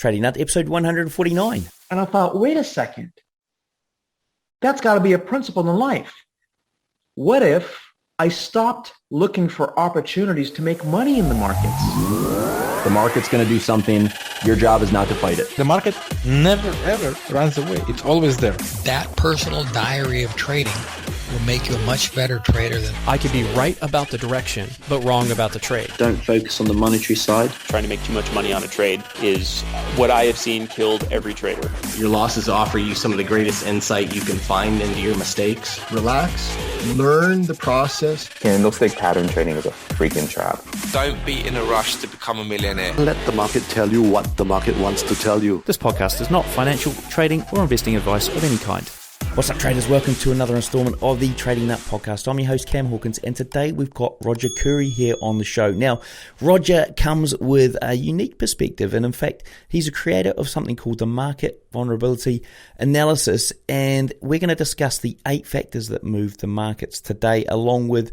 Trading Nut, episode 149. And I thought, wait a second. That's got to be a principle in life. What if I stopped looking for opportunities to make money in the markets? The market's going to do something. Your job is not to fight it. The market never, ever runs away. It's always there. That personal diary of trading will make you a much better trader than... I could be right about the direction, but wrong about the trade. Don't focus on the monetary side. Trying to make too much money on a trade is what I have seen killed every trader. Your losses offer you some of the greatest insight you can find into your mistakes. Relax, learn the process. Candlestick pattern trading is a freaking trap. Don't be in a rush to become a millionaire. Let the market tell you what the market wants to tell you. This podcast is not financial, trading, or investing advice of any kind. What's up, traders? Welcome to another installment of the Trading Nut podcast. I'm your host, Cam Hawkins, and today we've got Roger Khoury here on the show. Now, Roger comes with a unique perspective, and in fact, he's a creator of something called the Market Vulnerability Analysis, and we're going to discuss the 8 factors that move the markets today, along with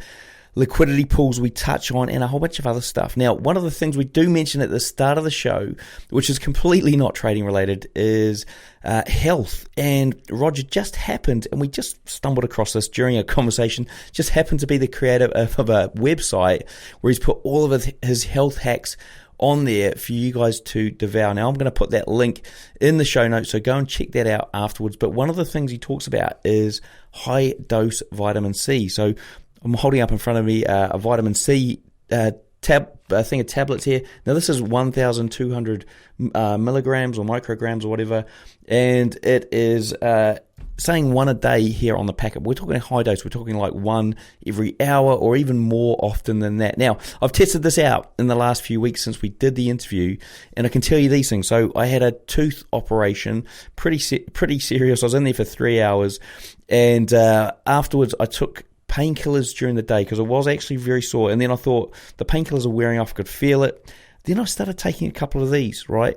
liquidity pools we touch on, and a whole bunch of other stuff. Now, one of the things we do mention at the start of the show, which is completely not trading related, is health. And Roger just happened, and we just stumbled across this during a conversation, just happened to be the creator of a website where he's put all of his health hacks on there for you guys to devour. Now, I'm going to put that link in the show notes, so go and check that out afterwards. But one of the things he talks about is high dose vitamin C. So I'm holding up in front of me a vitamin C thing of tablets here. Now, this is 1,200 milligrams or micrograms or whatever, and it is saying one a day here on the packet. We're talking high dose. We're talking like one every hour or even more often than that. Now, I've tested this out in the last few weeks since we did the interview, and I can tell you these things. So I had a tooth operation, pretty serious. I was in there for 3 hours, and afterwards I took painkillers during the day because I was actually very sore, and then I thought the painkillers are wearing off, I could feel it. Then I started taking a couple of these, right?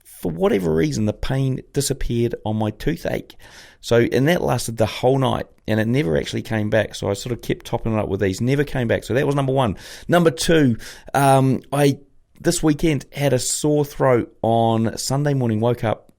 For whatever reason, the pain disappeared on my toothache. So, and that lasted the whole night, and it never actually came back. So I sort of kept topping it up with these, never came back. So that was number one. Number two, I this weekend had a sore throat on Sunday morning, woke up.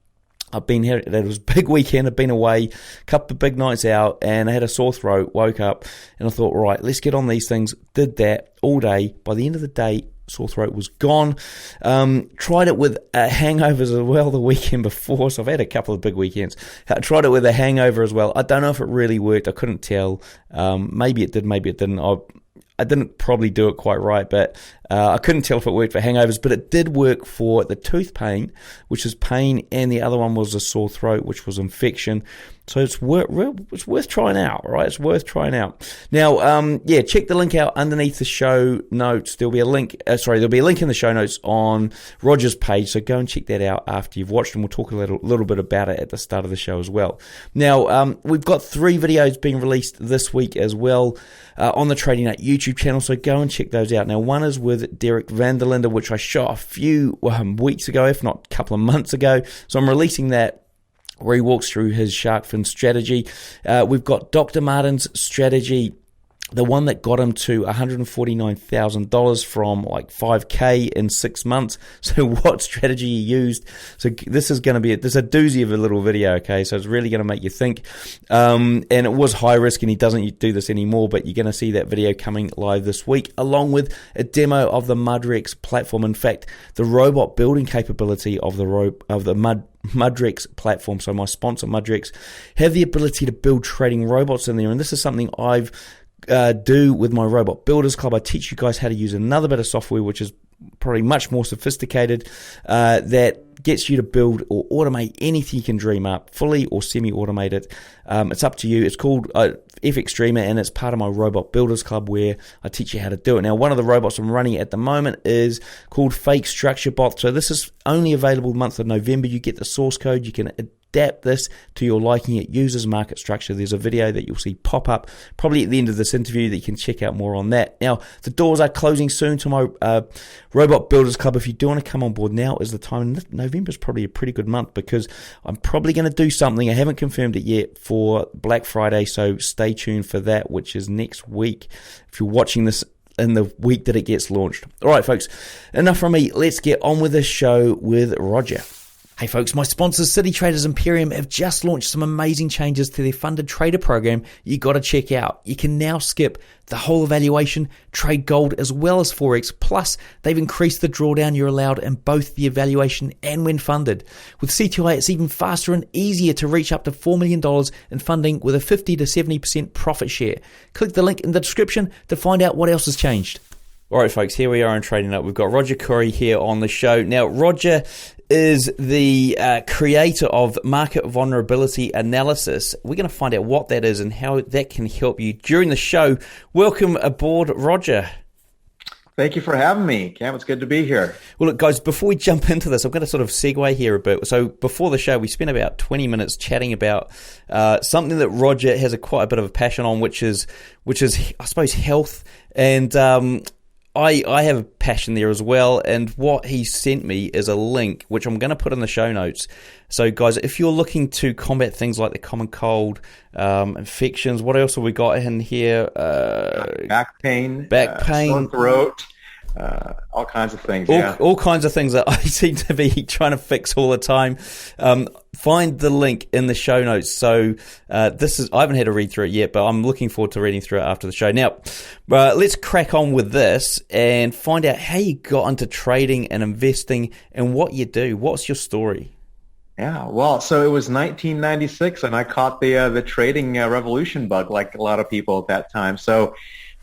It was a big weekend, I'd been away, a couple of big nights out, and I had a sore throat, woke up, and I thought, right, let's get on these things. Did that all day. By the end of the day, sore throat was gone. Tried it with hangovers as well the weekend before, so I've had a couple of big weekends. Tried it with a hangover as well. I don't know if it really worked. I couldn't tell. Maybe it did, maybe it didn't. I didn't probably do it quite right, but I couldn't tell if it worked for hangovers, but it did work for the tooth pain, which is pain, and the other one was a sore throat, which was infection. So it's worth trying out, right? It's worth trying out. Now, check the link out underneath the show notes. There'll be a link in the show notes on Roger's page, so go and check that out after you've watched, and we'll talk a little bit about it at the start of the show as well. Now, we've got 3 videos being released this week as well on the Trading Nut YouTube channel, so go and check those out. Now, one is with Derek van der Linde, which I shot a few weeks ago, if not a couple of months ago, so I'm releasing that, where he walks through his shark fin strategy. We've got Dr. Martin's strategy, the one that got him to $149,000 from like $5K in 6 months. So what strategy he used. So this is going to be, there's a doozy of a little video, okay? So it's really going to make you think. And it was high risk, and he doesn't do this anymore, but you're going to see that video coming live this week, along with a demo of the Mudrex platform. In fact, the robot building capability of the Mudrex platform, so my sponsor Mudrex, have the ability to build trading robots in there, and this is something I've do with my Robot Builders Club. I teach you guys how to use another bit of software which is probably much more sophisticated, that gets you to build or automate anything you can dream up, fully or semi-automated. It's up to you. It's called FX Streamer, and it's part of my Robot Builders Club where I teach you how to do it. Now, one of the robots I'm running at the moment is called Fake Structure Bot. So this is only available the month of November. You get the source code. You can adapt this to your liking. It uses market structure. There's a video that you'll see pop up probably at the end of this interview that you can check out more on that. Now, the doors are closing soon to my Robot Builders Club. If you do want to come on board, now is the time. November is probably a pretty good month because I'm probably going to do something. I haven't confirmed it yet for Black Friday, so stay tuned for that, which is next week. If you're watching this in the week that it gets launched. All right, folks, enough from me. Let's get on with this show with Roger. Hey folks, my sponsors City Traders Imperium have just launched some amazing changes to their funded trader program you got to check out. You can now skip the whole evaluation, trade gold as well as Forex, plus they've increased the drawdown you're allowed in both the evaluation and when funded. With CTI, it's even faster and easier to reach up to $4 million in funding with a 50 to 70% profit share. Click the link in the description to find out what else has changed. All right, folks, here we are in Trading Up. We've got Roger Khoury here on the show. Now, Roger is the creator of market vulnerability analysis. We're going to find out what that is and how that can help you during the show. Welcome aboard, Roger. Thank you for having me, Cam. It's good to be here. Well, look, guys, before we jump into this, I'm going to sort of segue here a bit. So before the show, we spent about 20 minutes chatting about something that Roger has quite a bit of a passion on, which is I suppose, health. And I have a passion there as well, and what he sent me is a link, which I'm going to put in the show notes. So, guys, if you're looking to combat things like the common cold, infections, what else have we got in here? Back pain, sore throat, all kinds of things. All kinds of things that I seem to be trying to fix all the time. Find the link in the show notes. So I haven't had to read through it yet, but I'm looking forward to reading through it after the show. Now, let's crack on with this and find out how you got into trading and investing and what you do. What's your story? Yeah, well, so it was 1996, and I caught the trading revolution bug, like a lot of people at that time. So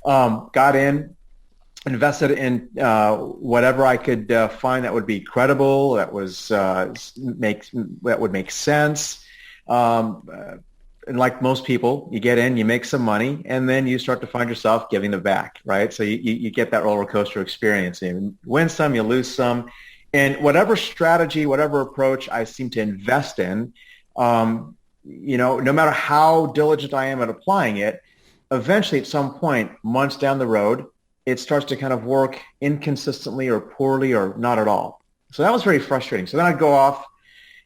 got in, invested in whatever I could find that would be credible, that would make sense. And like most people, you get in, you make some money, and then you start to find yourself giving them back, right? So you get that roller coaster experience. You win some, you lose some. And whatever strategy, whatever approach I seem to invest in, no matter how diligent I am at applying it, eventually at some point, months down the road, it starts to kind of work inconsistently or poorly or not at all. So that was very frustrating. So then I'd go off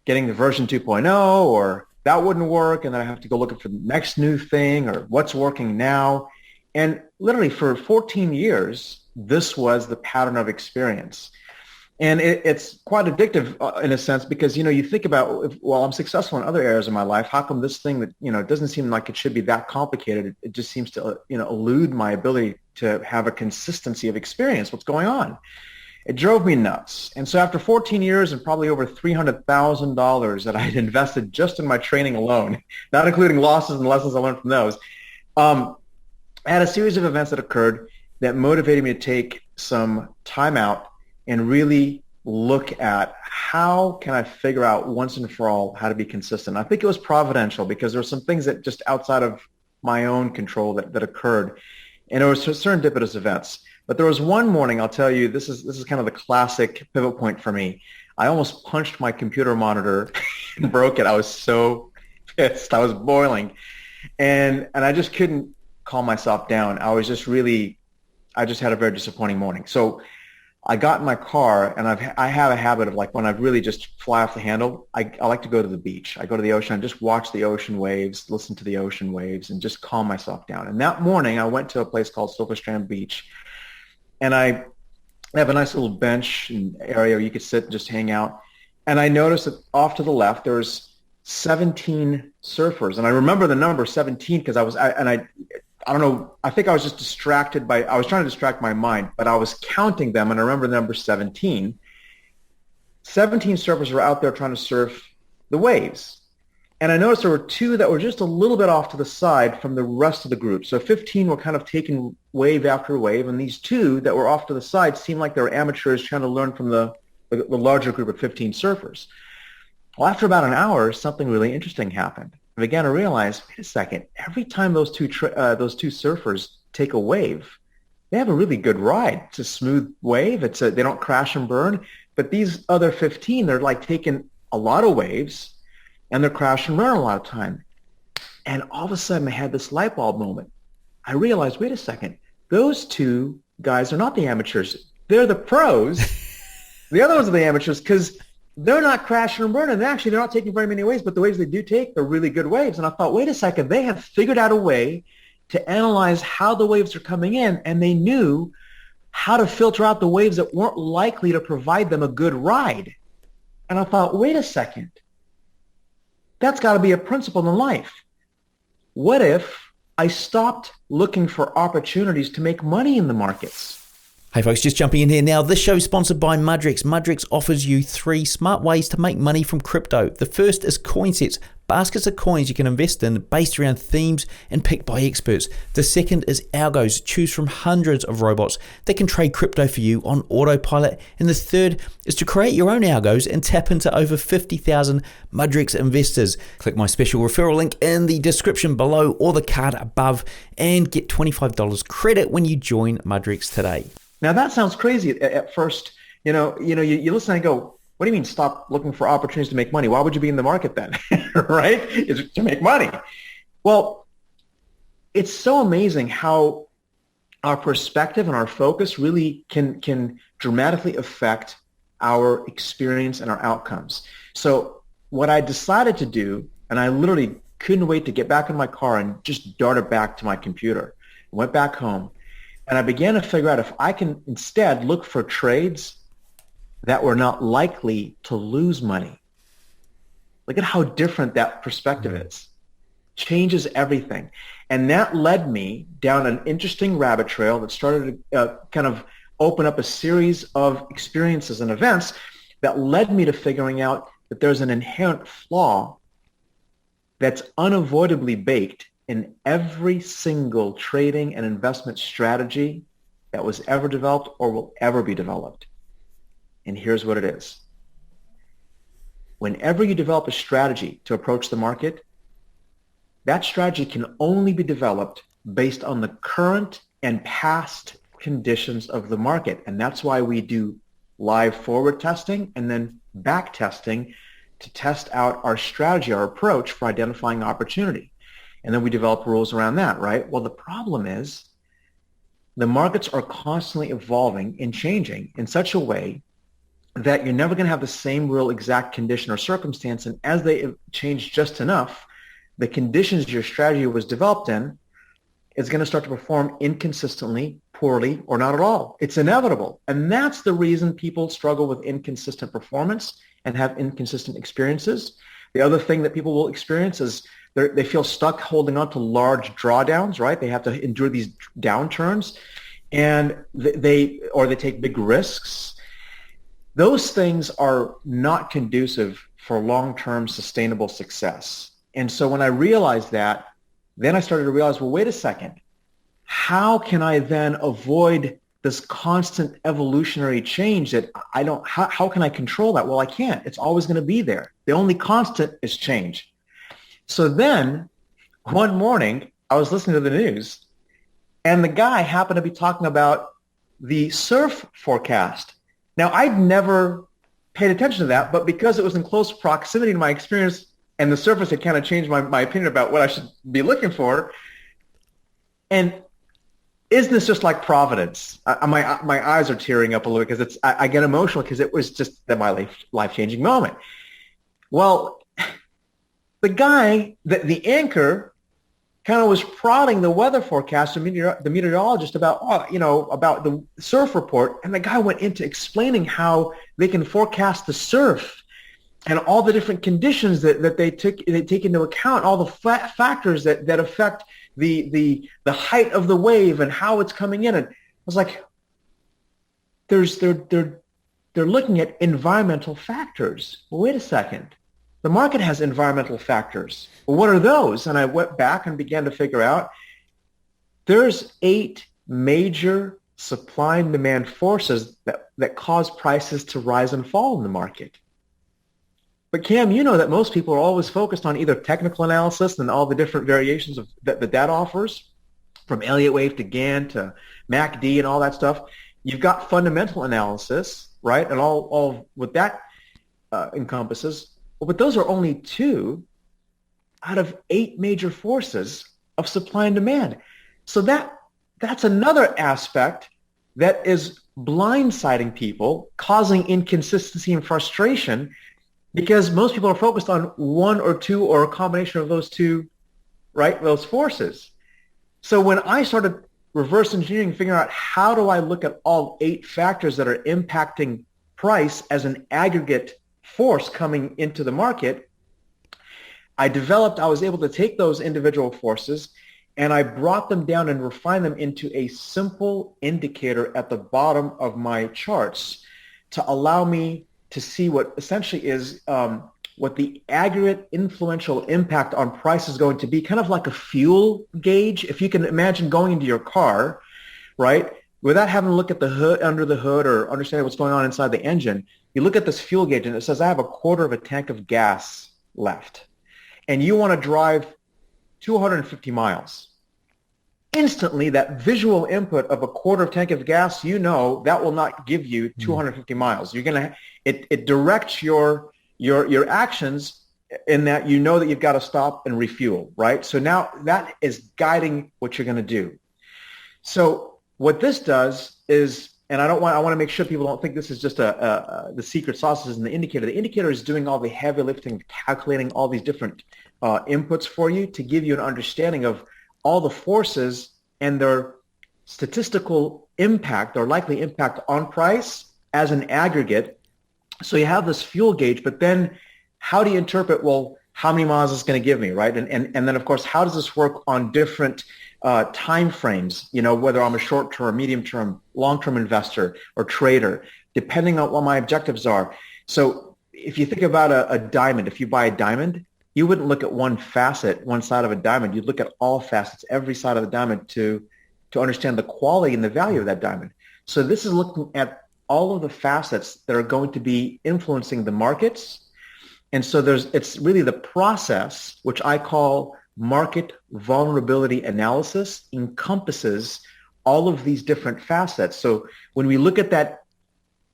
getting the version 2.0, or that wouldn't work, and then I have to go looking for the next new thing or what's working now. And literally for 14 years, this was the pattern of experience. And it's quite addictive in a sense because, you think about, I'm successful in other areas of my life, how come this thing that, it doesn't seem like it should be that complicated? It just seems to, elude my ability to have a consistency of experience. What's going on? It drove me nuts. And so after 14 years and probably over $300,000 that I had invested just in my training alone, not including losses and lessons I learned from those, I had a series of events that occurred that motivated me to take some time out and really look at how can I figure out once and for all how to be consistent. I think it was providential because there were some things that just outside of my own control that occurred, and there were serendipitous events. But there was one morning, I'll tell you, this is kind of the classic pivot point for me. I almost punched my computer monitor and broke it. I was so pissed. I was boiling. And I just couldn't calm myself down. I just had a very disappointing morning. So I got in my car, and I have a habit of, like, when I really just fly off the handle, I like to go to the beach. I go to the ocean and just watch the ocean waves, listen to the ocean waves, and just calm myself down. And that morning, I went to a place called Silver Strand Beach, and I have a nice little bench and area where you could sit and just hang out. And I noticed that off to the left, there's 17 surfers. And I remember the number 17 because I don't know, I think I was just distracted I was trying to distract my mind, but I was counting them, and I remember the number 17. 17 surfers were out there trying to surf the waves. And I noticed there were two that were just a little bit off to the side from the rest of the group. So 15 were kind of taking wave after wave, and these two that were off to the side seemed like they were amateurs trying to learn from the larger group of 15 surfers. Well, after about an hour, something really interesting happened. I began to realize, wait a second, every time those two surfers take a wave, they have a really good ride. It's a smooth wave. They don't crash and burn. But these other 15, they're like taking a lot of waves, and they're crash and burn a lot of time. And all of a sudden, I had this light bulb moment. I realized, wait a second, those two guys are not the amateurs. They're the pros. The other ones are the amateurs because they're not crashing and burning. They're not taking very many waves, but the waves they do take, they're really good waves. And I thought, wait a second, they have figured out a way to analyze how the waves are coming in, and they knew how to filter out the waves that weren't likely to provide them a good ride. And I thought, wait a second. That's got to be a principle in life. What if I stopped looking for opportunities to make money in the markets? Hey folks, just jumping in here now. This show is sponsored by Mudrix. Mudrix offers you 3 smart ways to make money from crypto. The first is coin sets, baskets of coins you can invest in based around themes and picked by experts. The second is algos. Choose from hundreds of robots that can trade crypto for you on autopilot. And the third is to create your own algos and tap into over 50,000 Mudrix investors. Click my special referral link in the description below or the card above and get $25 credit when you join Mudrix today. Now that sounds crazy at first. You listen and go, what do you mean stop looking for opportunities to make money? Why would you be in the market then? Right? It's to make money. Well, it's so amazing how our perspective and our focus really can dramatically affect our experience and our outcomes. So what I decided to do, and I literally couldn't wait to get back in my car and just darted back to my computer, went back home, and I began to figure out if I can instead look for trades that were not likely to lose money. Look at how different that perspective is. Changes everything. And that led me down an interesting rabbit trail that started to kind of open up a series of experiences and events that led me to figuring out that there's an inherent flaw that's unavoidably baked in every single trading and investment strategy that was ever developed or will ever be developed. And here's what it is. Whenever you develop a strategy to approach the market, that strategy can only be developed based on the current and past conditions of the market. And that's why we do live forward testing and then back testing to test out our strategy, our approach for identifying opportunity. And then we develop rules around that, right? Well, the problem is the markets are constantly evolving and changing in such a way that you're never going to have the same real exact condition or circumstance. And as they change just enough, the conditions your strategy was developed in is going to start to perform inconsistently, poorly, or not at all. It's inevitable. And that's the reason people struggle with inconsistent performance and have inconsistent experiences. The other thing that people will experience is they feel stuck holding on to large drawdowns, right? They have to endure these downturns, and they take big risks. Those things are not conducive for long-term sustainable success. And so when I realized that, then I started to realize, well, wait a second. How can I then avoid this constant evolutionary change that how can I control that? Well, I can't. It's always going to be there. The only constant is change. So then one morning I was listening to the news and the guy happened to be talking about the surf forecast. Now, I'd never paid attention to that, but because it was in close proximity to my experience and the surface had kind of changed my opinion about what I should be looking for. And isn't this just like Providence? My eyes are tearing up a little bit because I get emotional because it was just my life-changing moment. Well, the guy, the anchor, kind of was prodding the weather forecast, the meteorologist about the surf report, and the guy went into explaining how they can forecast the surf and all the different conditions that they take into account, all the factors that affect the height of the wave and how it's coming in. And I was like, they're looking at environmental factors. Well, wait a second. The market has environmental factors. Well, what are those? And I went back and began to figure out there's 8 major supply and demand forces that cause prices to rise and fall in the market. But Cam, you know that most people are always focused on either technical analysis and all the different variations of that the data offers, from Elliott wave to Gann to MACD and all that stuff. You've got fundamental analysis, right, and all what that encompasses. But those are only 2 out of 8 major forces of supply and demand. So that's another aspect that is blindsiding people, causing inconsistency and frustration, because most people are focused on 1 or 2 or a combination of those 2, right, those forces. So when I started reverse engineering, figuring out how do I look at all 8 factors that are impacting price as an aggregate force coming into the market, I was able to take those individual forces and I brought them down and refined them into a simple indicator at the bottom of my charts to allow me to see what essentially is what the aggregate influential impact on price is going to be, kind of like a fuel gauge. If you can imagine going into your car, right, without having to look at the hood, under the hood, or understanding what's going on inside the engine, you look at this fuel gauge and it says, I have a quarter of a tank of gas left. And you want to drive 250 miles. Instantly, that visual input of a quarter of tank of gas, that will not give you 250 miles. You're gonna it directs your actions in that that you've got to stop and refuel, right? So now that is guiding what you're going to do. So what this does is, and I want to make sure people don't think this is just the secret sauce is in the indicator. The indicator is doing all the heavy lifting, calculating all these different inputs for you to give you an understanding of all the forces and their statistical impact or likely impact on price as an aggregate. So you have this fuel gauge, but then how do you interpret, well, how many miles is going to give me, right? And then, of course, how does this work on different time frames, whether I'm a short-term, medium-term, long-term investor or trader, depending on what my objectives are. So if you think about a diamond, if you buy a diamond, you wouldn't look at one facet, one side of a diamond. You'd look at all facets, every side of the diamond to understand the quality and the value of that diamond. So this is looking at all of the facets that are going to be influencing the markets. And so it's really the process, which I call market vulnerability analysis, encompasses all of these different facets. So when we look at that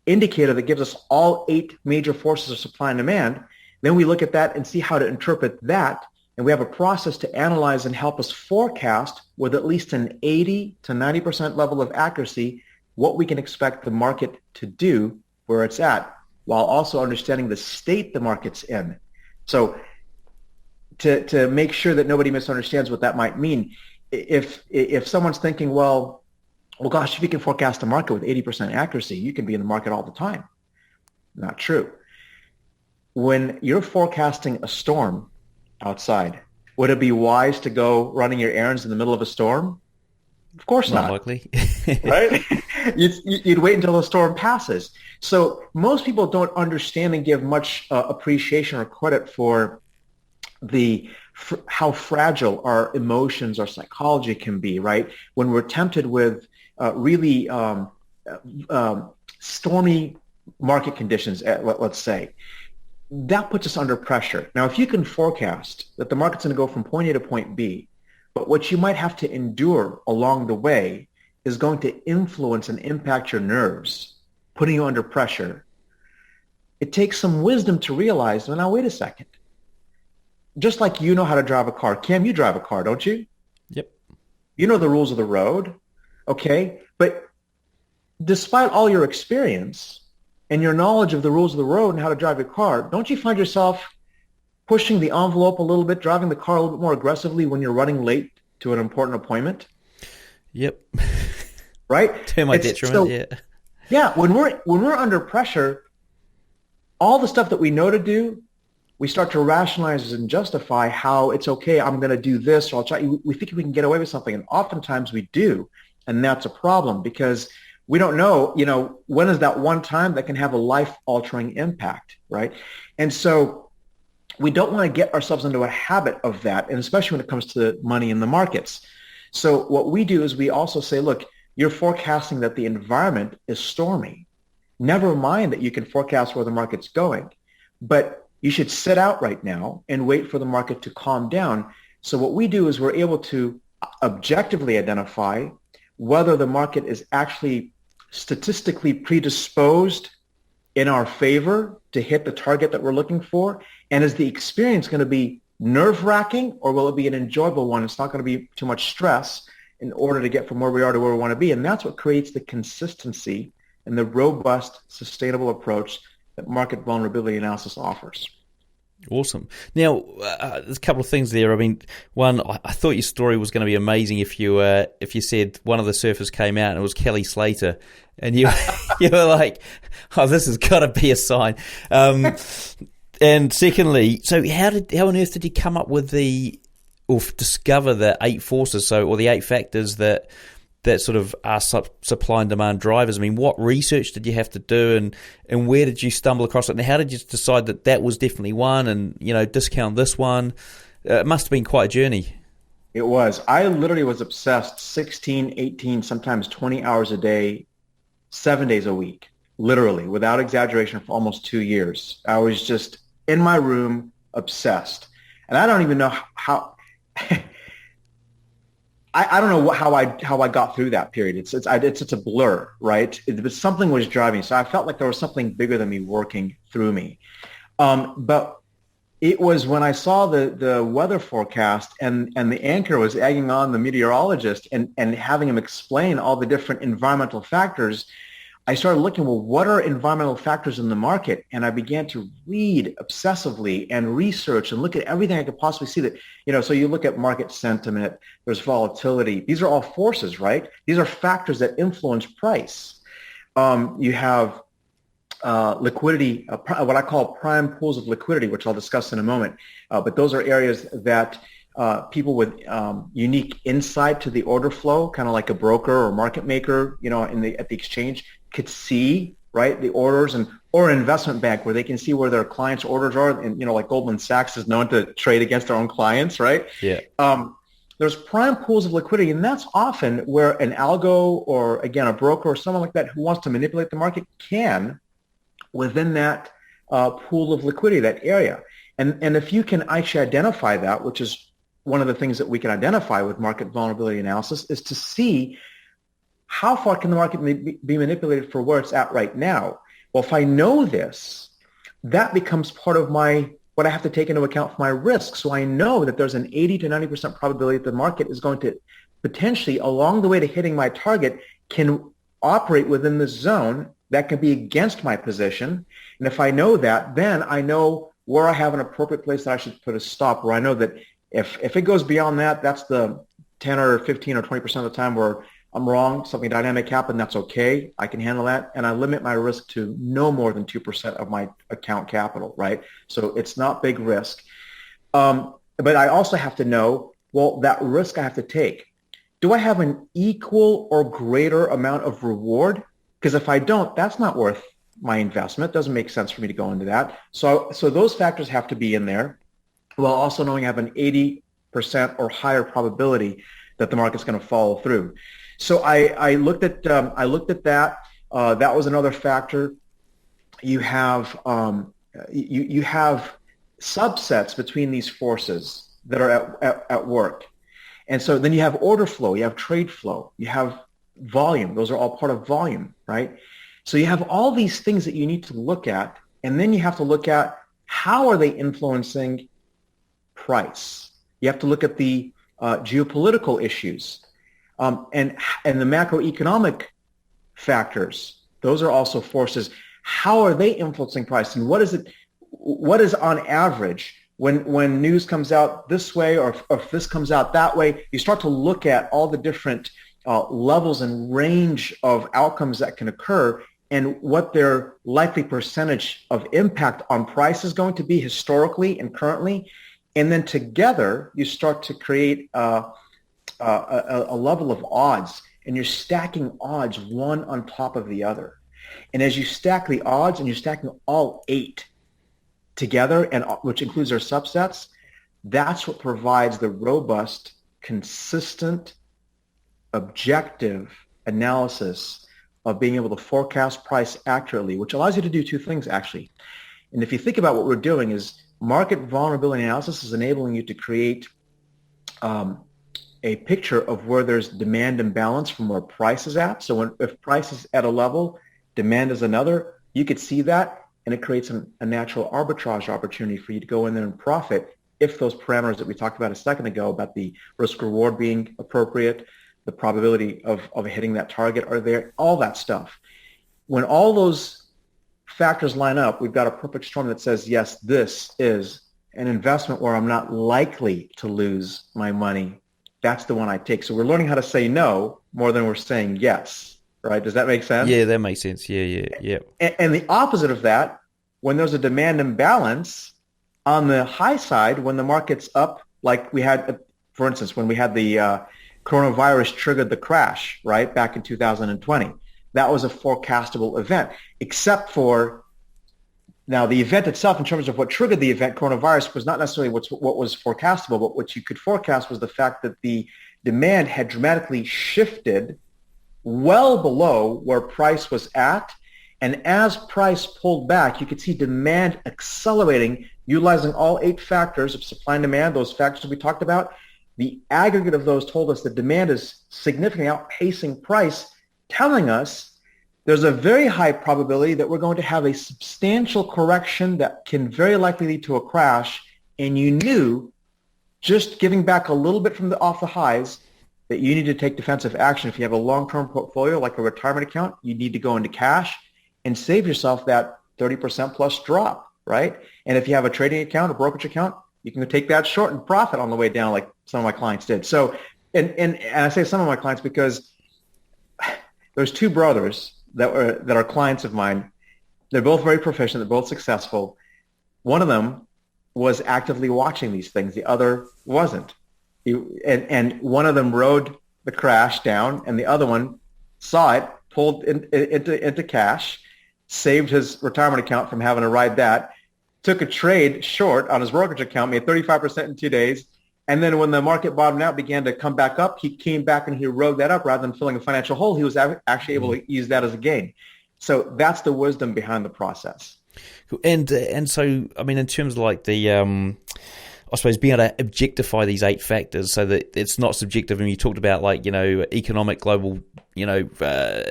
indicator that gives us all 8 major forces of supply and demand, then we look at that and see how to interpret that. And we have a process to analyze and help us forecast with at least an 80 to 90% level of accuracy what we can expect the market to do where it's at, while also understanding the state the market's in. So to make sure that nobody misunderstands what that might mean, if someone's thinking, well, gosh, if you can forecast the market with 80% accuracy, you can be in the market all the time. Not true. When you're forecasting a storm outside, would it be wise to go running your errands in the middle of a storm? Of course not. Likely. Right? You'd wait until the storm passes. So most people don't understand and give much appreciation or credit for how fragile our emotions, our psychology can be, right? When we're tempted with really stormy market conditions, let's say, that puts us under pressure. Now, if you can forecast that the market's going to go from point A to point B, but what you might have to endure along the way is going to influence and impact your nerves, putting you under pressure. It takes some wisdom to realize, well, now, wait a second. Just like you know how to drive a car. Cam, you drive a car, don't you? Yep. You know the rules of the road, okay? But despite all your experience and your knowledge of the rules of the road and how to drive your car, don't you find yourself pushing the envelope a little bit, driving the car a little bit more aggressively when you're running late to an important appointment? Yep. Right? To my detriment, yeah. Yeah, when we're under pressure, all the stuff that we know to do, we start to rationalize and justify how it's okay, I'm going to do this, or I'll try. We think we can get away with something, and oftentimes we do, and that's a problem because we don't know, when is that one time that can have a life-altering impact, right? And so we don't want to get ourselves into a habit of that, and especially when it comes to money in the markets. So what we do is we also say, look, you're forecasting that the environment is stormy. Never mind that you can forecast where the market's going, but you should sit out right now and wait for the market to calm down. So what we do is we're able to objectively identify whether the market is actually statistically predisposed in our favor to hit the target that we're looking for, and is the experience going to be nerve-wracking, or will it be an enjoyable one? It's not going to be too much stress in order to get from where we are to where we want to be. And that's what creates the consistency and the robust, sustainable approach that market vulnerability analysis offers. Awesome. Now, there's a couple of things there. I mean, one, I thought your story was going to be amazing if you said one of the surfers came out and it was Kelly Slater, and you you were like, "Oh, this has got to be a sign." And secondly, so how on earth did you come up with discover the 8 forces, or the 8 factors that sort of are supply and demand drivers? I mean, what research did you have to do, and where did you stumble across it, and how did you decide that was definitely one, and discount this one? It must have been quite a journey. It was. I literally was obsessed 16, 18, sometimes 20 hours a day, 7 days a week, literally, without exaggeration, for almost 2 years. I was just in my room, obsessed. And I don't even know how... I don't know how I got through that period. It's a blur, right? But something was driving. So I felt like there was something bigger than me working through me. But it was when I saw the weather forecast and the anchor was egging on the meteorologist and having him explain all the different environmental factors, I started looking, well, what are environmental factors in the market? And I began to read obsessively and research and look at everything I could possibly see that, so you look at market sentiment, there's volatility. These are all forces, right? These are factors that influence price. You have liquidity, what I call prime pools of liquidity, which I'll discuss in a moment. But those are areas that people with unique insight to the order flow, kind of like a broker or market maker, at the exchange, could see, right, the orders, or an investment bank where they can see where their clients' orders are, and like Goldman Sachs is known to trade against their own clients, right? Yeah. There's prime pools of liquidity, and that's often where an algo or, again, a broker or someone like that who wants to manipulate the market can, within that pool of liquidity, that area. And if you can actually identify that, which is one of the things that we can identify with market vulnerability analysis, is to see how far can the market be manipulated for where it's at right now. Well, if I know this, that becomes part of what I have to take into account for my risk. So I know that there's an 80 to 90% probability that the market is going to potentially, along the way to hitting my target, can operate within the zone that can be against my position. And if I know that, then I know where I have an appropriate place that I should put a stop, where I know that if it goes beyond that, that's the 10 or 15 or 20% of the time where I'm wrong, something dynamic happened, that's okay. I can handle that. And I limit my risk to no more than 2% of my account capital, right? So it's not big risk. But I also have to know, well, that risk I have to take, do I have an equal or greater amount of reward? Because if I don't, that's not worth my investment. It doesn't make sense for me to go into that. So those factors have to be in there, while also knowing I have an 80% or higher probability that the market's going to follow through. So I looked at that. That was another factor. You have you have subsets between these forces that are at work, and so then you have order flow, you have trade flow, you have volume. Those are all part of volume, right? So you have all these things that you need to look at, and then you have to look at how are they influencing price. You have to look at the geopolitical issues. And the macroeconomic factors, those are also forces. How are they influencing price? And what is on average when news comes out this way, or if this comes out that way? You start to look at all the different levels and range of outcomes that can occur, and what their likely percentage of impact on price is going to be historically and currently. And then together, you start to create a level of odds, and you're stacking odds one on top of the other. And as you stack the odds, and you're stacking all 8 together, and which includes their subsets, that's what provides the robust, consistent, objective analysis of being able to forecast price accurately, which allows you to do 2 things, actually. And if you think about what we're doing, is market vulnerability analysis is enabling you to create a picture of where there's demand imbalance from where price is at. So if price is at a level, demand is another, you could see that, and it creates a natural arbitrage opportunity for you to go in there and profit if those parameters that we talked about a second ago, about the risk reward being appropriate, the probability of hitting that target are there, all that stuff. When all those factors line up, we've got a perfect storm that says, yes, this is an investment where I'm not likely to lose my money, that's the one I take. So we're learning how to say no more than we're saying yes, right? Does that make sense? Yeah, that makes sense. Yeah. And the opposite of that, when there's a demand imbalance, on the high side, when the market's up, like we had, for instance, when we had the coronavirus triggered the crash, right, back in 2020, that was a forecastable event, except for now the event itself, in terms of what triggered the event, coronavirus, was not necessarily what was forecastable, but what you could forecast was the fact that the demand had dramatically shifted well below where price was at. And as price pulled back, you could see demand accelerating, utilizing all 8 factors of supply and demand, those factors we talked about. The aggregate of those told us that demand is significantly outpacing price, telling us there's a very high probability that we're going to have a substantial correction that can very likely lead to a crash. And you knew, just giving back a little bit from off the highs, that you need to take defensive action. If you have a long-term portfolio like a retirement account, you need to go into cash and save yourself that 30% plus drop, right? And if you have a trading account, a brokerage account, you can take that short and profit on the way down, like some of my clients did. So, and I say some of my clients because there's 2 brothers that are clients of mine. They're both very proficient. They're both successful. One of them was actively watching these things. The other wasn't. And one of them rode the crash down, and the other one saw it, pulled into cash, saved his retirement account from having to ride that, took a trade short on his brokerage account, made 35% in 2 days. And then when the market bottomed out, began to come back up, he came back and he rode that up rather than filling a financial hole. He was actually able to use that as a gain. So that's the wisdom behind the process. And so, I mean, in terms of like the, I suppose being able to objectify these 8 factors so that it's not subjective. And you talked about like, economic, global,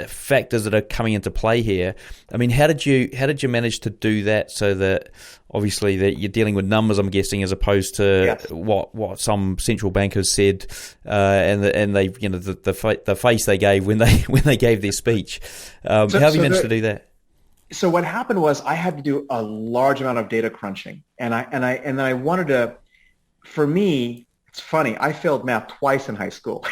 factors that are coming into play here. I mean, how did you manage to do that so that obviously that you're dealing with numbers, I'm guessing, as opposed to what some central bankers said, and they, the face they gave when they gave their speech. How have you managed to do that? So what happened was I had to do a large amount of data crunching, and then I wanted to. For me, it's funny. I failed math twice in high school.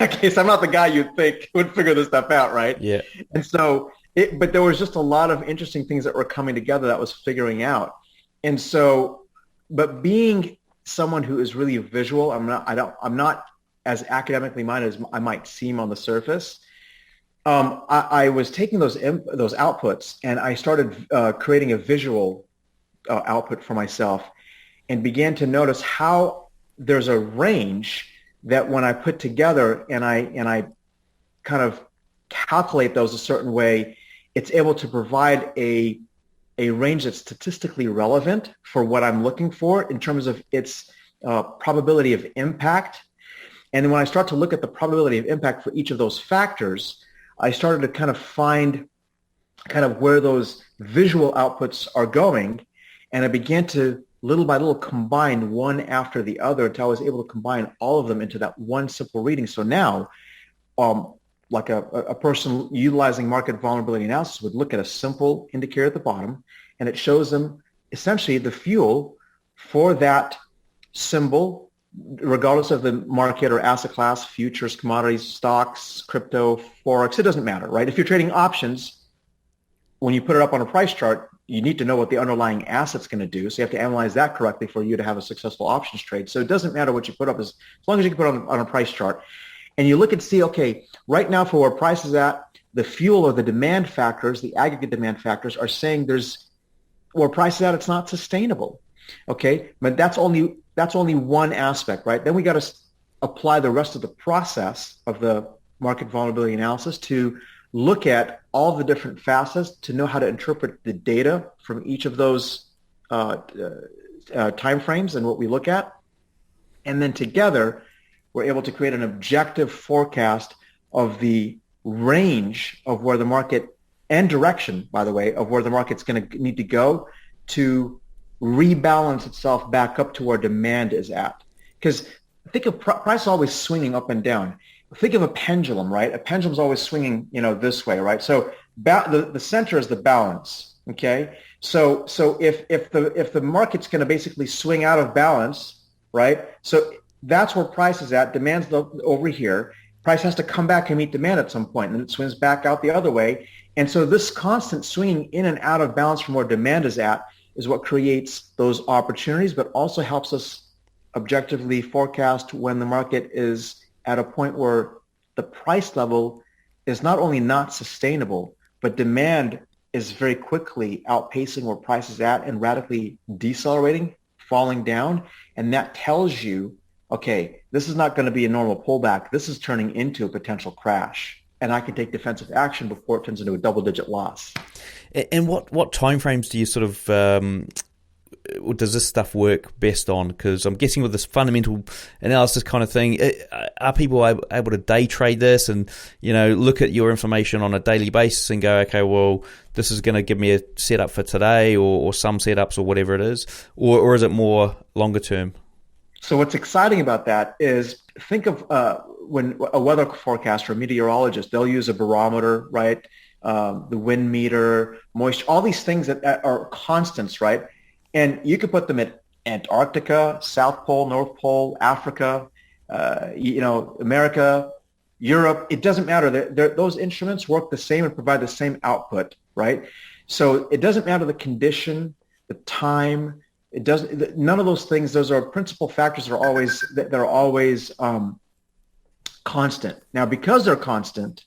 Okay, so I'm not the guy you'd think would figure this stuff out, right? Yeah. And so, but there was just a lot of interesting things that were coming together that I was figuring out. And so, but being someone who is really visual, I'm not as academically minded as I might seem on the surface. I was taking those outputs, and I started creating a visual output for myself, and began to notice how there's a range that when I put together and I kind of calculate those a certain way, it's able to provide a range that's statistically relevant for what I'm looking for in terms of its probability of impact. And then when I start to look at the probability of impact for each of those factors, I started to kind of find kind of where those visual outputs are going, and I began to little by little combine one after the other until I was able to combine all of them into that one simple reading. So now, like a person utilizing market vulnerability analysis would look at a simple indicator at the bottom, and it shows them essentially the fuel for that symbol, regardless of the market or asset class, futures, commodities, stocks, crypto, forex, it doesn't matter, right? If you're trading options, when you put it up on a price chart, you need to know what the underlying asset's going to do. So you have to analyze that correctly for you to have a successful options trade. So it doesn't matter what you put up as long as you can put it on a price chart. And you look and see, okay, right now for where price is at, the fuel or the demand factors, the aggregate demand factors are saying there's where price is at, it's not sustainable. Okay, but that's only one aspect, right? Then we got to apply the rest of the process of the market vulnerability analysis to look at all the different facets to know how to interpret the data from each of those time frames and what we look at. And then together, we're able to create an objective forecast of the range of where the market and direction, by the way, of where the market's going to need to go to rebalance itself back up to where demand is at. Because think of price always swinging up and down. Think of a pendulum, right? A pendulum's always swinging, this way, right? So the center is the balance, okay? So if the market's going to basically swing out of balance, right? So that's where price is at. Demand's over here. Price has to come back and meet demand at some point, and it swings back out the other way. And so this constant swinging in and out of balance from where demand is at is what creates those opportunities, but also helps us objectively forecast when the market is at a point where the price level is not only not sustainable, but demand is very quickly outpacing where price is at and radically decelerating, falling down. And that tells you, okay, this is not going to be a normal pullback. This is turning into a potential crash. And I can take defensive action before it turns into a double-digit loss. And what timeframes do you sort of does this stuff work best on? Because I'm guessing with this fundamental analysis kind of thing, are people able to day trade this and, you know, look at your information on a daily basis and go, okay, well, this is going to give me a setup for today or some setups or whatever it is, or is it more longer term? So what's exciting about that is think of when a weather forecaster, a meteorologist, they'll use a barometer, right? The wind meter, moisture, all these things that are constants, right? And you could put them at Antarctica, South Pole, North Pole, Africa, America, Europe. It doesn't matter. Those instruments work the same and provide the same output, right? So it doesn't matter the condition, the time. It doesn't. None of those things. Those are principal factors that are always constant. Now, because they're constant,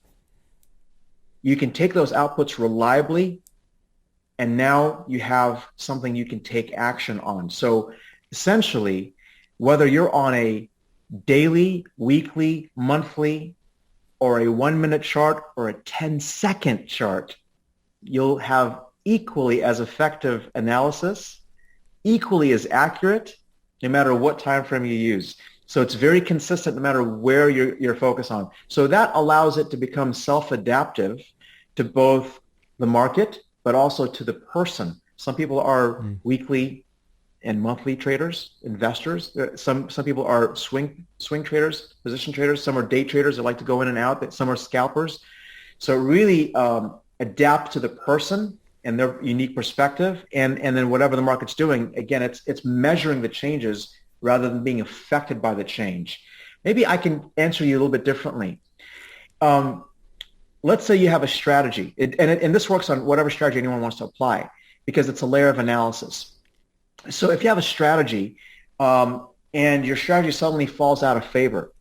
you can take those outputs reliably. And now you have something you can take action on. So essentially, whether you're on a daily, weekly, monthly, or a 1-minute chart or a 10-second chart, you'll have equally as effective analysis, equally as accurate, no matter what time frame you use. So it's very consistent no matter where you're focused on. So that allows it to become self-adaptive to both the market, but also to the person. Some people are weekly and monthly traders, investors. Some people are swing traders, position traders. Some are day traders that like to go in and out. Some are scalpers. So really adapt to the person and their unique perspective, and then whatever the market's doing. Again, it's measuring the changes rather than being affected by the change. Maybe I can answer you a little bit differently. Let's say you have a strategy, and this works on whatever strategy anyone wants to apply because it's a layer of analysis. So if you have a strategy and your strategy suddenly falls out of favor,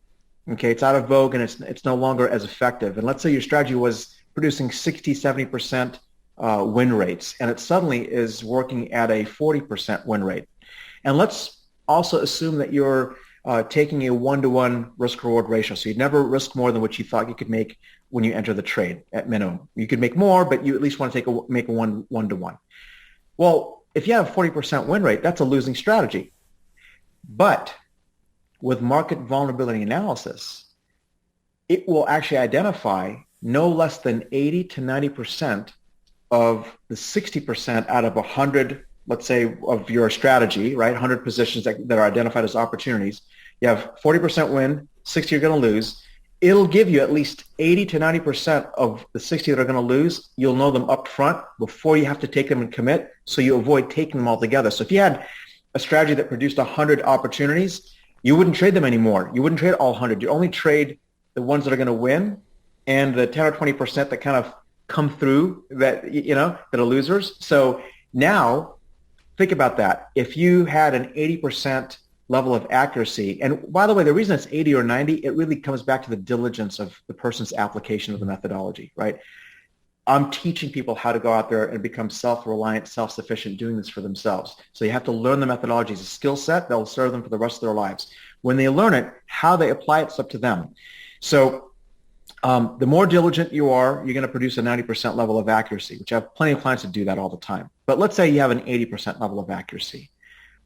okay, it's out of vogue and it's no longer as effective. And let's say your strategy was producing 60, 70% win rates, and it suddenly is working at a 40% win rate. And let's also assume that you're taking a 1-to-1 risk-reward ratio. So you'd never risk more than what you thought you could make when you enter the trade at minimum. You could make more, but you at least want to make a 1-to-1. Well, if you have a 40% win rate, that's a losing strategy. But with market vulnerability analysis, it will actually identify no less than 80 to 90% of the 60% out of 100, let's say, of your strategy, right? 100 positions that are identified as opportunities. You have 40% win, 60 you're going to lose. It'll give you at least 80 to 90% of the 60 that are going to lose. You'll know them up front before you have to take them and commit, so you avoid taking them all together. So if you had a strategy that produced 100 opportunities, you wouldn't trade them anymore. You wouldn't trade all 100. You only trade the ones that are going to win and the 10 or 20% that kind of come through that are losers. So now think about that. If you had an 80% level of accuracy, and by the way, the reason it's 80 or 90, it really comes back to the diligence of the person's application of the methodology, right? I'm teaching people how to go out there and become self-reliant, self-sufficient, doing this for themselves. So you have to learn the methodology as a skill set. They'll serve them for the rest of their lives. When they learn it, how they apply it's up to them. So the more diligent you are, you're going to produce a 90% level of accuracy, which I have plenty of clients that do that all the time. But let's say you have an 80% level of accuracy.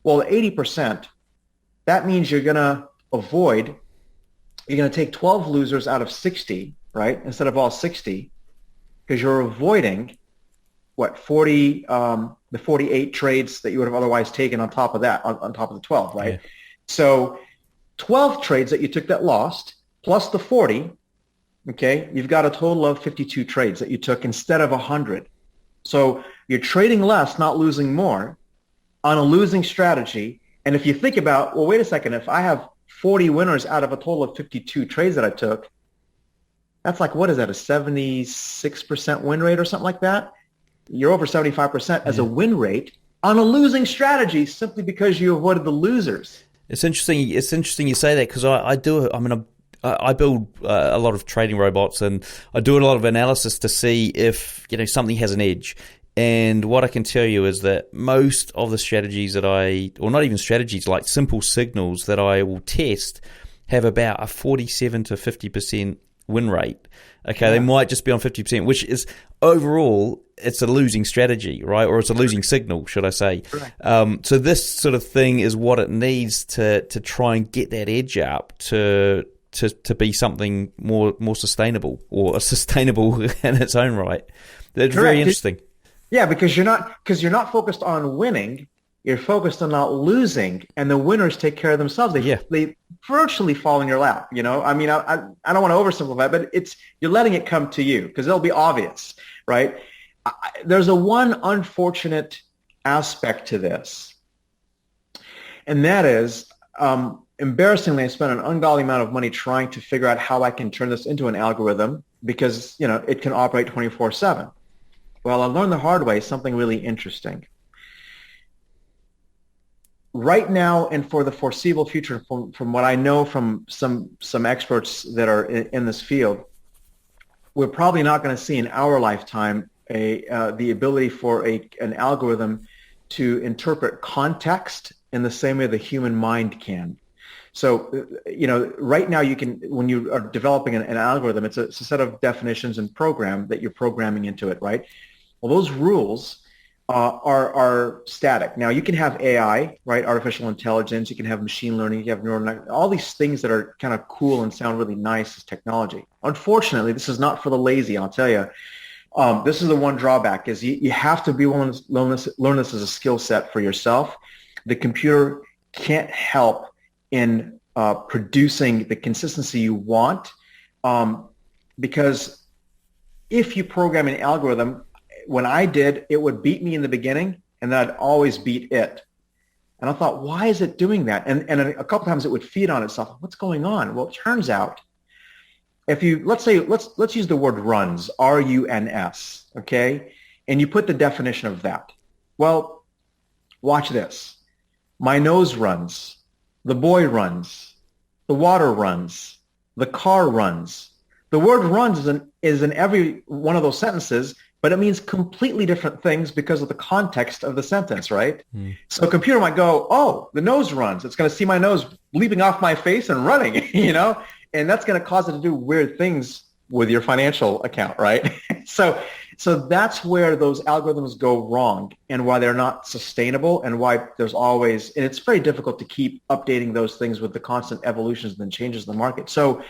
Well, 80%, that means you're going to take 12 losers out of 60, right, instead of all 60, because you're avoiding, 48 trades that you would have otherwise taken on top of that, on top of the 12, right? Yeah. So 12 trades that you took that lost, plus the 40, okay, you've got a total of 52 trades that you took instead of 100. So you're trading less, not losing more, on a losing strategy. And if you think about, well, wait a second, if I have 40 winners out of a total of 52 trades that I took, that's like, what is that, a 76% win rate or something like that? You're over 75% as a win rate on a losing strategy simply because you avoided the losers. It's interesting. It's interesting you say that, because I build a lot of trading robots, and I do a lot of analysis to see if something has an edge. And what I can tell you is that most of the strategies that or not even strategies, like simple signals that I will test, have about a 47 to 50% win rate. Okay, they might just be on 50%, which is overall it's a losing strategy, right? Or it's a losing signal, should I say? So this sort of thing is what it needs to try and get that edge up to be something more sustainable, or sustainable in its own right. That's very interesting. Yeah, because you're not focused on winning. You're focused on not losing, and the winners take care of themselves. They virtually fall in your lap. I mean, I don't want to oversimplify, but you're letting it come to you because it'll be obvious, right? There's one unfortunate aspect to this, and that is, embarrassingly, I spent an ungodly amount of money trying to figure out how I can turn this into an algorithm because it can operate 24/7. Well, I learned the hard way something really interesting. Right now, and for the foreseeable future, from what I know from some experts that are in this field, we're probably not going to see in our lifetime the ability for an algorithm to interpret context in the same way the human mind can. So, right now when you are developing an algorithm, it's a set of definitions and program that you're programming into it, right? Well, those rules are static. Now, you can have AI, right? Artificial intelligence. You can have machine learning. You can have neural network. All these things that are kind of cool and sound really nice as technology. Unfortunately, this is not for the lazy. I'll tell you. This is the one drawback: is you have to be willing to learn this as a skill set for yourself. The computer can't help in producing the consistency you want, because if you program an algorithm, when I did, it would beat me in the beginning, and then I'd always beat it. And I thought, why is it doing that? And a couple times it would feed on itself. What's going on? Well, it turns out, if you let's use the word runs, RUNS, okay, and you put the definition of that. Well, watch this. My nose runs. The boy runs. The water runs. The car runs. The word runs is in every one of those sentences, but it means completely different things because of the context of the sentence, right? So a computer might go, oh, the nose runs. It's going to see my nose leaping off my face and running, and that's going to cause it to do weird things with your financial account, right? So that's where those algorithms go wrong, and why they're not sustainable, and why there's always, and it's very difficult to keep updating those things with the constant evolutions and changes in the market. So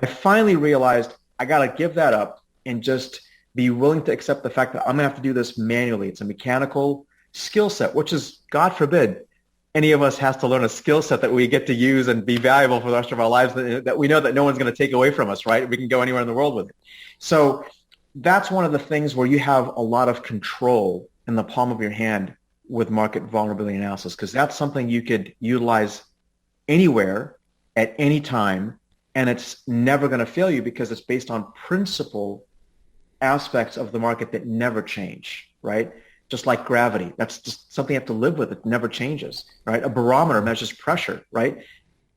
I finally realized I got to give that up and just be willing to accept the fact that I'm going to have to do this manually. It's a mechanical skill set, which is, God forbid, any of us has to learn a skill set that we get to use and be valuable for the rest of our lives, that we know that no one's going to take away from us, right? We can go anywhere in the world with it. So that's one of the things where you have a lot of control in the palm of your hand with market vulnerability analysis, because that's something you could utilize anywhere at any time, and it's never going to fail you because it's based on principle aspects of the market that never change, right? Just like gravity. That's just something you have to live with. It never changes, right? A barometer measures pressure, right?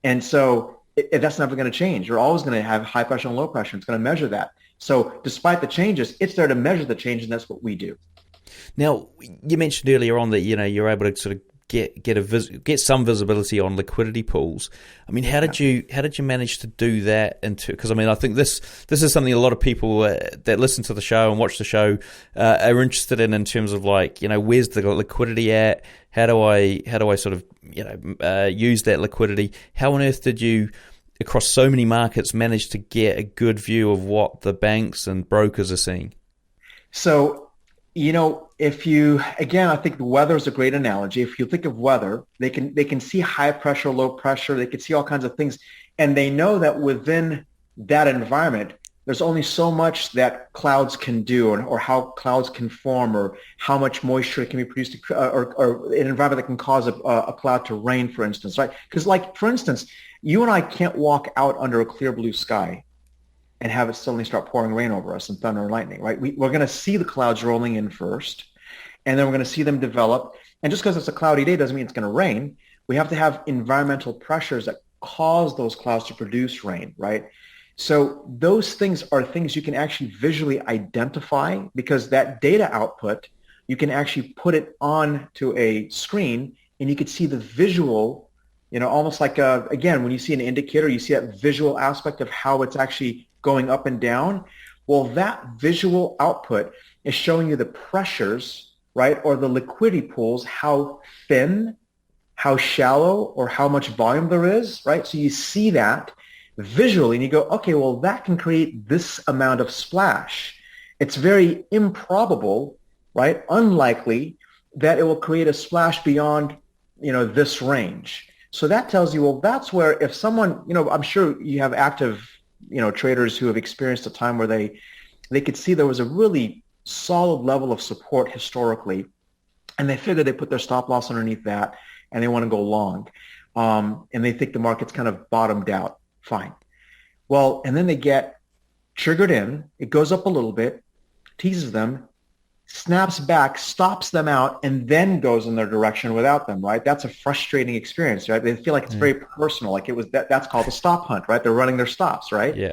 And so that's never going to change. You're always going to have high pressure and low pressure. It's going to measure that. So despite the changes, it's there to measure the change, and that's what we do. Now, you mentioned earlier on that you're able to sort of get some visibility on liquidity pools. I mean, how did you manage to do that? Because I mean, I think this is something a lot of people that listen to the show and watch the show are interested in terms of, like, where's the liquidity at? How do I sort of use that liquidity? How on earth did you, across so many markets, manage to get a good view of what the banks and brokers are seeing? So, I think the weather is a great analogy. If you think of weather, they can see high pressure, low pressure. They can see all kinds of things. And they know that within that environment, there's only so much that clouds can do, or how clouds can form, or how much moisture can be produced, or an environment that can cause a cloud to rain, for instance, right? Because, like, for instance, you and I can't walk out under a clear blue sky and have it suddenly start pouring rain over us and thunder and lightning, right? We're going to see the clouds rolling in first, and then we're going to see them develop. And just because it's a cloudy day doesn't mean it's going to rain. We have to have environmental pressures that cause those clouds to produce rain, right? So those things are things you can actually visually identify, because that data output, you can actually put it on to a screen and you could see the visual, almost like, again, when you see an indicator, you see that visual aspect of how it's actually going up and down. Well, that visual output is showing you the pressures, right, or the liquidity pools, how thin, how shallow, or how much volume there is, right? So you see that visually and you go, okay, well, that can create this amount of splash. It's very improbable, right? Unlikely that it will create a splash beyond, this range. So that tells you, well, that's where if someone, I'm sure you have active, traders who have experienced a time where they could see there was a really solid level of support historically, and they figure they put their stop loss underneath that and they want to go long. And they think the market's kind of bottomed out. Fine. Well, and then they get triggered in, it goes up a little bit, teases them, snaps back, stops them out, and then goes in their direction without them, right? That's a frustrating experience, right? They feel like it's very personal, like it was that's called a stop hunt, right? They're running their stops, right? Yeah.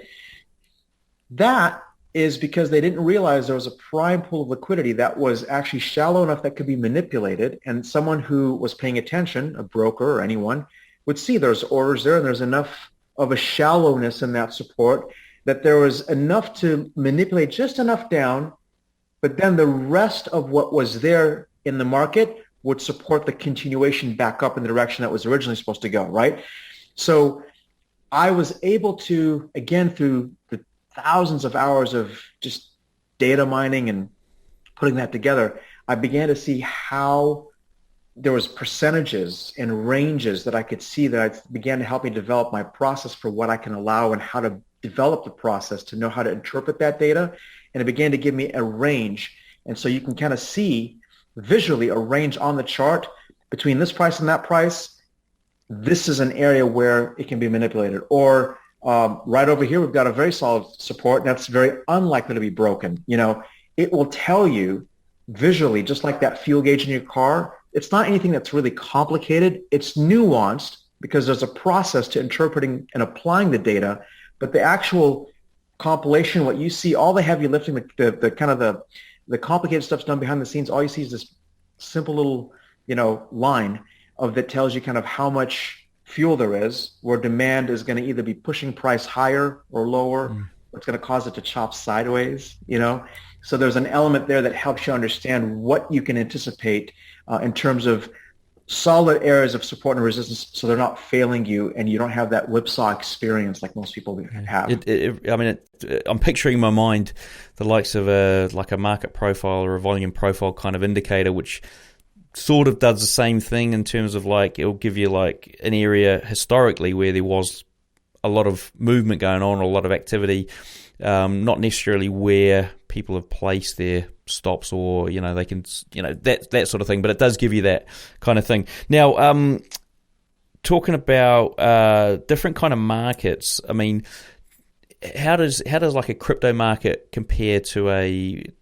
That is because they didn't realize there was a prime pool of liquidity that was actually shallow enough that could be manipulated, and someone who was paying attention, a broker or anyone, would see there's orders there and there's enough of a shallowness in that support that there was enough to manipulate just enough down, but then the rest of what was there in the market would support the continuation back up in the direction that was originally supposed to go, right? So I was able to, again, through the thousands of hours of just data mining and putting that together, I began to see how there was percentages and ranges that I could see that began to help me develop my process for what I can allow and how to develop the process to know how to interpret that data. And it began to give me a range. And so you can kind of see visually a range on the chart between this price and that price. This is an area where it can be manipulated. Or right over here, we've got a very solid support, and that's very unlikely to be broken. It will tell you visually, just like that fuel gauge in your car. It's not anything that's really complicated. It's nuanced because there's a process to interpreting and applying the data, but the actual compilation, what you see, all the heavy lifting, the kind of the complicated stuff's done behind the scenes. All you see is this simple little, line that tells you kind of how much fuel there is, where demand is going to either be pushing price higher or lower, or it's going to cause it to chop sideways, So there's an element there that helps you understand what you can anticipate in terms of solid areas of support and resistance, so they're not failing you and you don't have that whipsaw experience like most people have. I'm picturing in my mind the likes of a market profile or a volume profile kind of indicator, which sort of does the same thing in terms of it'll give you an area historically where there was a lot of movement going on, or a lot of activity, not necessarily where people have placed their stops, or they can that sort of thing, but it does give you that kind of thing. Now, talking about different kind of markets, I mean, how does like a crypto market compare to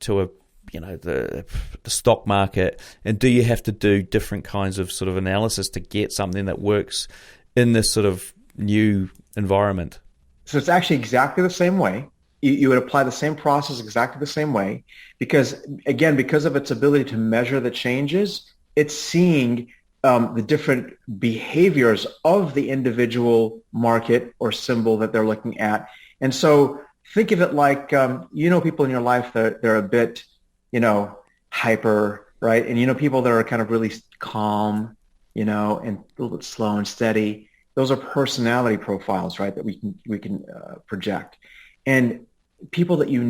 the stock market, and do you have to do different kinds of sort of analysis to get something that works in this sort of new environment? So it's actually exactly the same way. You would apply the same process exactly the same way, because, again, because of its ability to measure the changes, it's seeing the different behaviors of the individual market or symbol that they're looking at. And so think of it like, people in your life that they're a bit, hyper, right? And people that are kind of really calm, and a little bit slow and steady. Those are personality profiles, right, that we can project. And people that you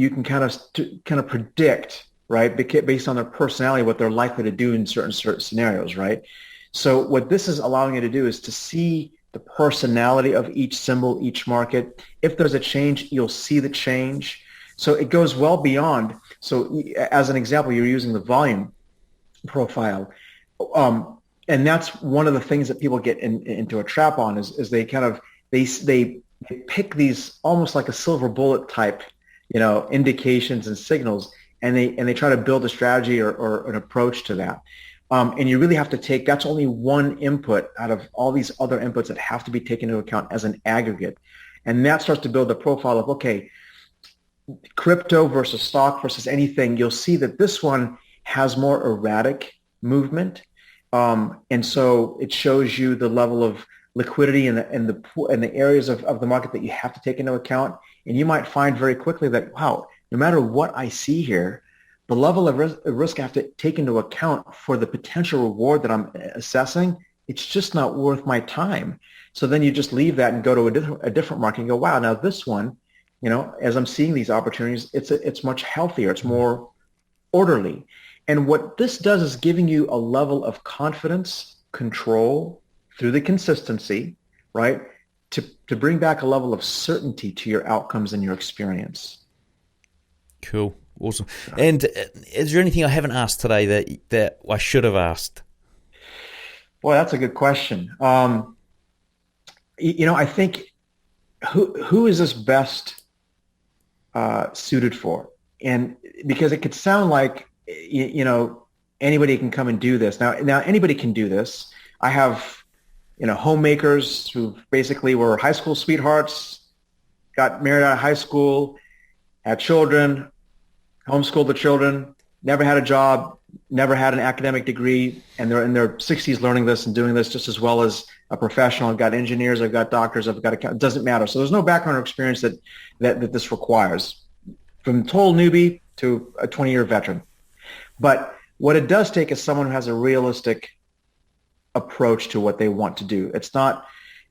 can kind of predict, right, based on their personality, what they're likely to do in certain scenarios, right? So what this is allowing you to do is to see the personality of each symbol, each market. If there's a change, you'll see the change. So it goes well beyond. So as an example, you're using the volume profile. And that's one of the things that people get into a trap on is they kind of, they pick these almost like a silver bullet type, indications and signals, and they try to build a strategy or an approach to that. And you really have to take, that's only one input out of all these other inputs that have to be taken into account as an aggregate. And that starts to build a profile of, okay, crypto versus stock versus anything. You'll see that this one has more erratic movement. And so it shows you the level of liquidity and the areas of the market that you have to take into account. And you might find very quickly that, wow, no matter what I see here, the level of risk I have to take into account for the potential reward that I'm assessing, it's just not worth my time. So then you just leave that and go to a different market and go, wow, now this one, as I'm seeing these opportunities, it's much healthier. It's more orderly. And what this does is giving you a level of confidence, control through the consistency, right? To bring back a level of certainty to your outcomes and your experience. Cool. Awesome. And is there anything I haven't asked today that I should have asked? Boy, that's a good question. I think who is this best suited for? And because it could sound like, anybody can come and do this. Now anybody can do this. I have, homemakers who basically were high school sweethearts, got married out of high school, had children, homeschooled the children, never had a job, never had an academic degree, and they're in their 60s learning this and doing this just as well as a professional. I've got engineers, I've got doctors, it doesn't matter. So there's no background or experience that this requires, from total newbie to a 20-year veteran. But what it does take is someone who has a realistic approach to what they want to do.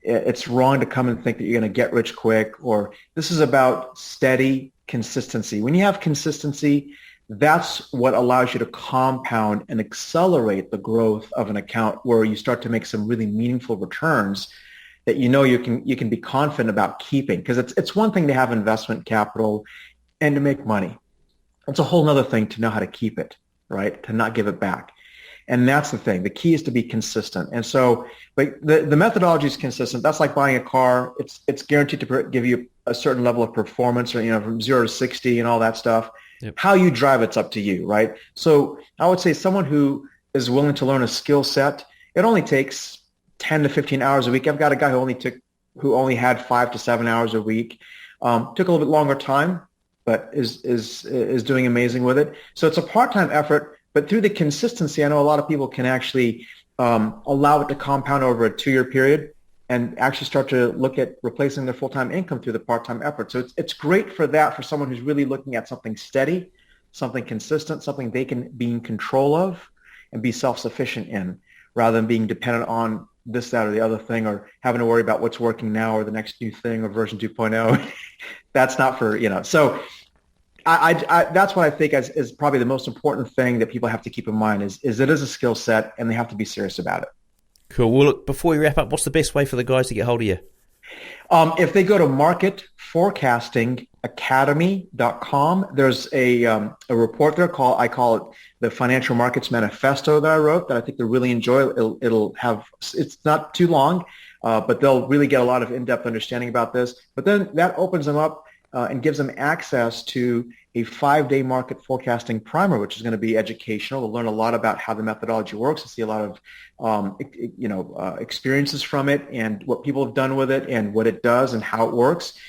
It's wrong to come and think that you're going to get rich quick, or this is about steady consistency. When you have consistency, that's what allows you to compound and accelerate the growth of an account where you start to make some really meaningful returns that you can be confident about keeping. Because it's one thing to have investment capital and to make money. It's a whole other thing to know how to keep it, right? To not give it back. And that's the thing. The key is to be consistent. And so, but the methodology is consistent. That's like buying a car. It's guaranteed to give you a certain level of performance, or from 0 to 60 and all that stuff. Yep. How you drive, it's up to you, right? So I would say someone who is willing to learn a skill set, it only takes 10 to 15 hours a week. I've got a guy who only had 5 to 7 hours a week. Took a little bit longer time, but is doing amazing with it. So it's a part-time effort. But through the consistency, I know a lot of people can actually allow it to compound over a 2-year period and actually start to look at replacing their full-time income through the part-time effort. So it's great for that, for someone who's really looking at something steady, something consistent, something they can be in control of and be self-sufficient in, rather than being dependent on this, that, or the other thing, or having to worry about what's working now or the next new thing or version 2.0. That's not for, So I that's what I think is probably the most important thing that people have to keep in mind is it is a skill set, and they have to be serious about it. Cool. Well, look, before we wrap up, what's the best way for the guys to get hold of you? If they go to marketforecastingacademy.com, there's a report there I call it the Financial Markets Manifesto that I wrote that I think they'll really enjoy. It's not too long, but they'll really get a lot of in-depth understanding about this. But then that opens them up and gives them access to a 5-day market forecasting primer, which is going to be educational. They'll learn a lot about how the methodology works and see a lot of experiences from it and what people have done with it and what it does and how it works.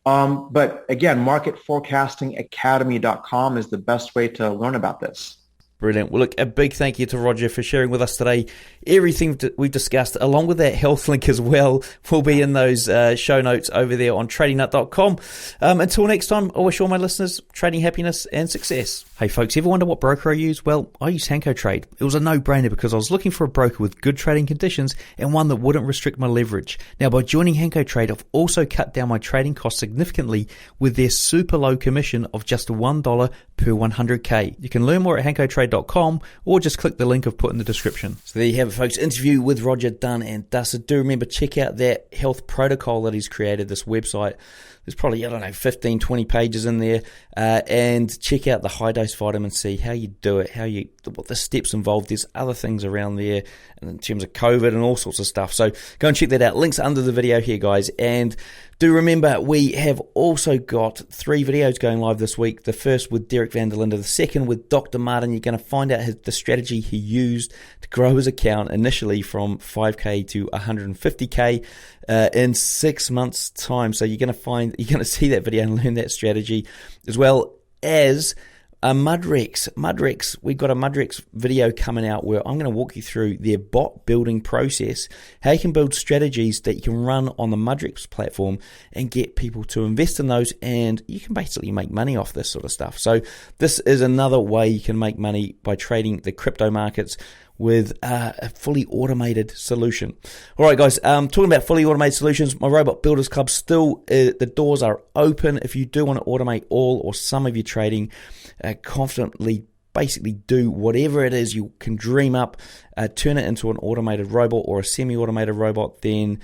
But again, marketforecastingacademy.com is the best way to learn about this. Brilliant. Well, look, a big thank you to Roger for sharing with us today. Everything we've discussed, along with that health link as well, will be in those show notes over there on tradingnut.com. Until next time, I wish all my listeners trading happiness and success. Hey folks, ever wonder what broker I use? Well, I use Hanko Trade. It was a no-brainer because I was looking for a broker with good trading conditions and one that wouldn't restrict my leverage. Now, by joining Hanko Trade, I've also cut down my trading costs significantly with their super low commission of just $1 per 100K. You can learn more at hankotrade.com untitledtrade.com, or just click the link I've put in the description. So there you have it, folks. Interview with Roger done and dusted. Do remember, check out that health protocol that he's created, this website. There's probably, 15, 20 pages in there, and check out the high dose vitamin C, how you do it, what the steps involved. There's other things around there in terms of COVID and all sorts of stuff. So go and check that out. Links under the video here, guys. And do remember, we have also got 3 videos going live this week. The first with Derek Van der Linde, the second with Dr. Martin. You're going to find out the strategy he used to grow his account initially from 5K to 150K in 6 months' time. So you're going to see that video and learn that strategy, as well as Mudrex. We've got a Mudrex video coming out where I'm going to walk you through their bot building process, how you can build strategies that you can run on the Mudrex platform and get people to invest in those, and you can basically make money off this sort of stuff. So this is another way you can make money by trading the crypto markets with a fully automated solution. All right, guys, talking about fully automated solutions, my Robot Builders Club still, the doors are open. If you do want to automate all or some of your trading, confidently basically do whatever it is you can dream up, turn it into an automated robot or a semi-automated robot, then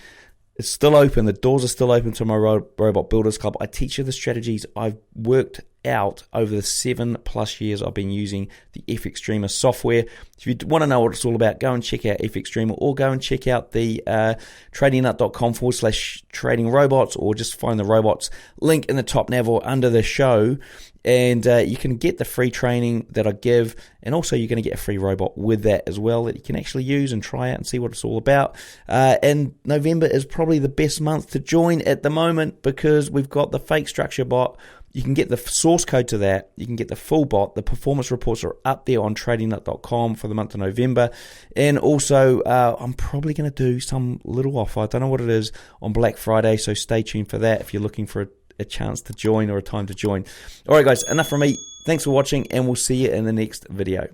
it's still open. The doors are still open to my Robot Builders Club. I teach you the strategies I've worked out over the 7+ years I've been using the FX Streamer software. If you want to know what it's all about, go and check out FX Streamer, or go and check out the tradingnut.com/trading robots, or just find the robots link in the top nav or under the show, and you can get the free training that I give, and also you're going to get a free robot with that as well that you can actually use and try out and see what it's all about. And November is probably the best month to join at the moment, because we've got the fake structure bot. You can get the source code to that. You can get the full bot. The performance reports are up there on tradingnut.com for the month of November. And also, I'm probably going to do some little offer. I don't know what it is on Black Friday, so stay tuned for that if you're looking for a chance to join or a time to join. All right, guys, enough from me. Thanks for watching, and we'll see you in the next video.